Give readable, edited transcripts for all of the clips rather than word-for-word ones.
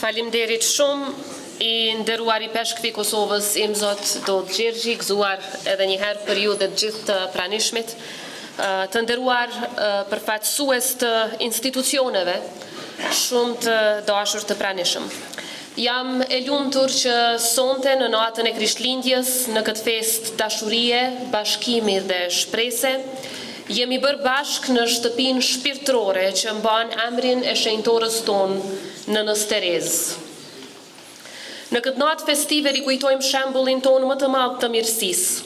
Faleminderit shumë I nderuari peshkvi Kosovës Im Zot Dodh Gjergji, gëzuar edhe një herë për ju dhe të gjithë të pranishmit, të nderuar përfaqësues të institucioneve, shumë të dashur të pranishëm. Jam e lumtur që sonte në natën e Krishtlindjes, në këtë festë dashurie, bashkimi dhe shprese, jemi bërë bashkë në shtëpinë shpirtërore që mban emrin e shenjtorës tonë, Nënës Terezë. Në këtë natë festive rikujtojmë shembullin tonë më të madh të mirësisë,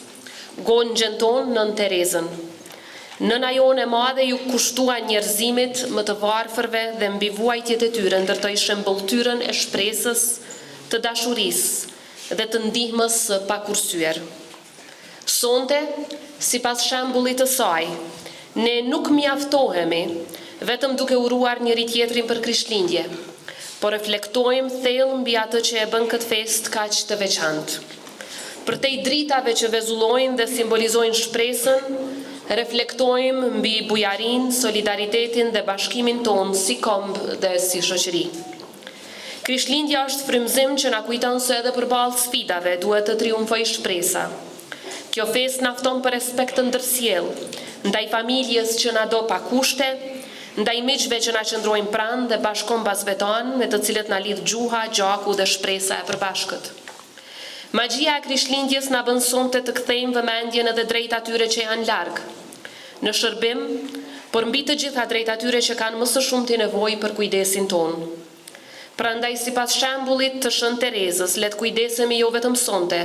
gonxhen tonë Nën Terezën. Nëna jone e madhe ju kushtua njerëzimit më të varfërve dhe mbi vuajtjet e tyre ndërtoi shembulltyrën e shpresës, të dashurisë dhe të ndihmës së pakursyer. Sonte, sipas shembullit të saj, ne nuk mjaftohemi vetëm duke uruar njëri tjetrin për Krishtlindje, por reflektojmë thellë mbi atë që e bën këtë festë kaq të veçantë. Përtej dritave që vezullojnë dhe simbolizojnë shpresën, reflektojmë mbi bujarinë, solidaritetin dhe bashkimin tonë si kombë dhe si shoqëri. Krishtlindja është frymëzim që na kujton se edhe përballë sfidave duhet të triumfojë shpresa. Kjo festë na fton për respekt të ndërsjellë, ndaj familjes që na do pa kushte, ndaj miqve që na qëndrojnë pranë dhe bashkon bazbeton me të cilët na lidh gjuha, gjaku dhe shpresa e përbashkët. Magjia e Krishtlindjes na bën sonte të kthejmë vëmendjen edhe drejt atyre që janë larg, në shërbim, por mbi të gjitha drejt atyre që kanë më së shumti nevojë për kujdesin tonë. Prandaj sipas shembullit të Shën Terezës, le të kujdesemi jo vetëm sonte,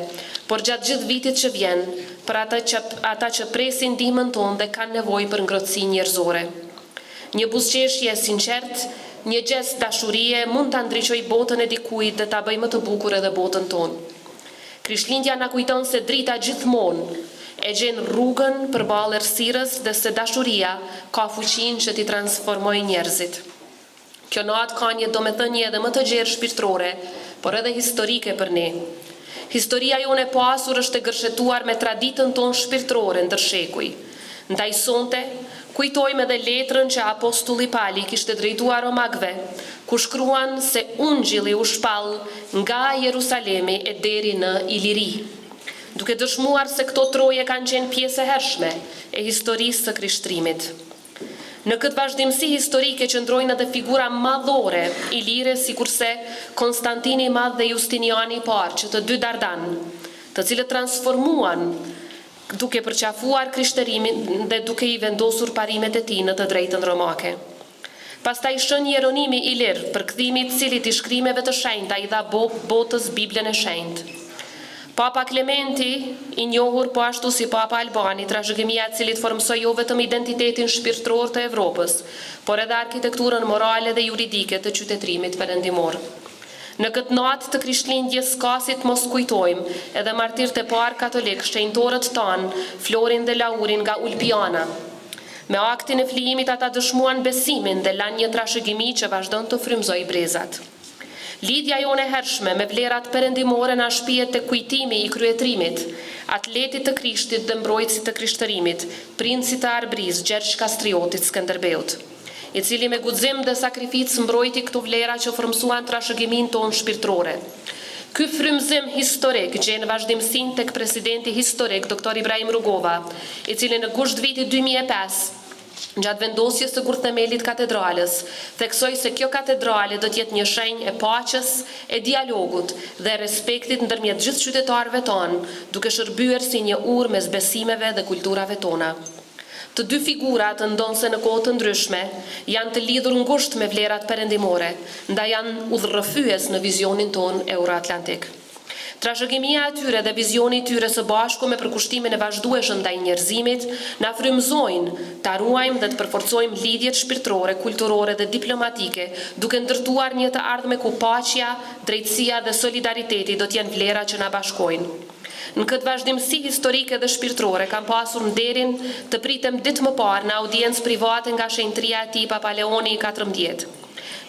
por gjatë gjithë vitit që vjen, për ata që presin ndihmën tonë dhe kanë nevojë për ngrohtësi njerëzore. Një buzëqeshje e sinqert, një gest dashurie mund ta ndriçojë botën e dikujt dhe ta bëjë më të bukur edhe botën tonë. Krishtlindja na kujton se drita gjithmonë e gjen rrugën përballë errësirës dhe se dashuria ka fuqinë që t'i transformojë njerëzit. Kjo natë ka një domethënie edhe më të gjerë shpirtërore, por edhe historike për ne. Historia jone e pasur është e gërshetuar me traditën tonë shpirtërore ndër shekuj. Ndaj sonte, kujtojmë edhe letrën që apostulli Pali kishte drejtuar romakëve, ku shkruan se ungjilli u shpall nga Jerusalemi e deri në Iliri, duke dëshmuar se këto troje kanë qenë pjesë e hershme e historisë së krishtrimit. Në këtë vazhdimsi historike qëndrojnë edhe figura madhore ilire, sikurse Konstantini i Madh dhe Justiniani i Parë, që të dy Dardan, të cilët transformuan duke përqafuar krishtërimin dhe duke i vendosur parimet e tij në të drejtën romake. Pastaj Shën Jeronimi Ilir, përkthimi I cilit I shkrimeve të shenjta I dha botës Biblën e shenjtë. Papa Klementi, I njohur po ashtu si Papa Albani, trashëgimia e cilit formsoi jo vetëm identitetin shpirtëror të Evropës, por edhe arkitekturën morale dhe juridike të qytetërimit perëndimor. Në këtë natë të Krishtlindjes s'ka si të mos kujtojmë edhe martirët e parë katolik, shenjtorët tanë, Florin dhe Laurin nga Ulpiana. Me aktin e flijimit ata dëshmuan besimin dhe lanë një trashëgimi që vazhdon të frymëzojë brezat. Lidhja jone hershme me vlerat perëndimore na shpihet te kujtimi I kryetrimit, atletit të Krishtit dhe mbrojtësit të krishtërimit, princit të Arbërisë, Gjergj Kastriotit Skënderbeut, I cili me guxim dhe sakrificë mbrojti këto vlera që formsuan trashëgimin tonë shpirtërore. Ky frymëzim historik gjen vazhdimsinë tek presidenti historik Dr. Ibrahim Rugova, I cili në gusht vitit 2005, gjatë vendosjes së kurthemelit katedrales, theksoi se kjo katedrale do të jetë një shenjë e paqes, e dialogut dhe respektit ndërmjet gjithë qytetarëve tonë, duke shërbyer si një urë mes besimeve dhe kulturave tona. Të dy figurat ndonse në kohë të ndryshme janë të lidhur ngushtë me vlerat perëndimore, ndaj janë udhërrëfyes në vizionin tonë euroatlantik. Trashëgimia e tyre dhe vizioni I tyre së bashku me përkushtimin e vazhdueshëm ndaj njerëzimit na frymëzojnë ta ruajmë dhe të përforcojmë lidhjet shpirtërore, kulturore dhe diplomatike, duke ndërtuar një të ardhme ku paqja, drejtësia dhe solidariteti do të jenë vlera që na bashkojnë. Në këtë vazhdimsi historike dhe shpirtërore kam pasur nderin të pritem ditë më parë në audiencë private nga shenjtëria e tij Papa Leoni XIV.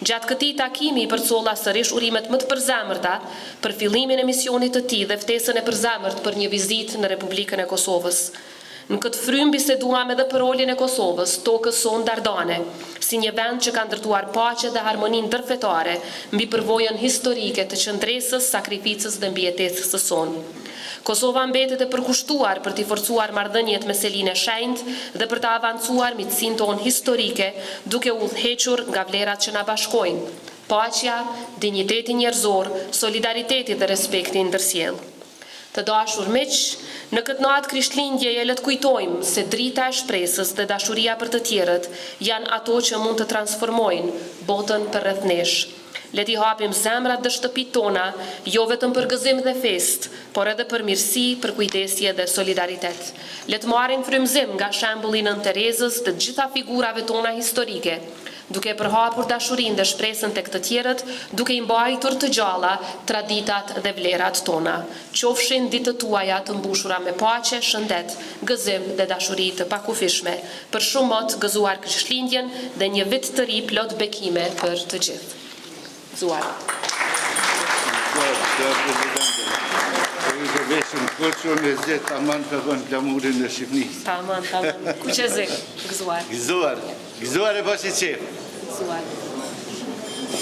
Gjatë këtij takimi I përcolla sërish urimet më të përzemërta për fillimin e misionit të tij dhe ftesën e përzemërt për një vizitë në Republikën e Kosovës. Në këtë frymë biseduam edhe për rolin e Kosovës, tokës sonë dardane, si një vend që ka ndërtuar paqe dhe harmoninë ndërfetare mbi përvojën historike të qëndresës, sakrificës dhe mbijetesës së sonë. Kosova mbetet e përkushtuar për t'i forcuar marrëdhëniet me selinë e shenjtë dhe për të avancuar mitësinë tonë historike, duke udhëhequr nga vlerat që na bashkojnë: paqja, dinjiteti njerëzor, solidariteti dhe respekti ndërsjellë. Të dashur miq, në këtë natë Krishtlindjeje le të kujtojmë se drita e shpresës dhe dashuria për të tjerët janë ato që mund të transformojnë botën përreth nesh. Le t'i hapim zemrat dhe shtëpitë tona, jo vetëm për gëzim dhe fest, por edhe për mirësi, për kujdesje dhe solidaritet. Le të marrim frymëzim nga shembulli Nën Terezës dhe gjitha figurave tona historike, duke përhapur dashurinë dhe shpresën tek të tjerët, duke i mbajtur të gjalla traditat dhe vlerat tona. Qofshin ditët tuaja të mbushura me paqe, shëndet, gëzim dhe dashuri të pakufishme, për shumë mot gëzuar Krishtlindjen dhe një vit të ri plot bekime për të gjithë. Zuar. Glamurin në Shqipënisë. Taman. Ku që zik? Gëzuar. Gëzuar e po që qef. Gëzuar.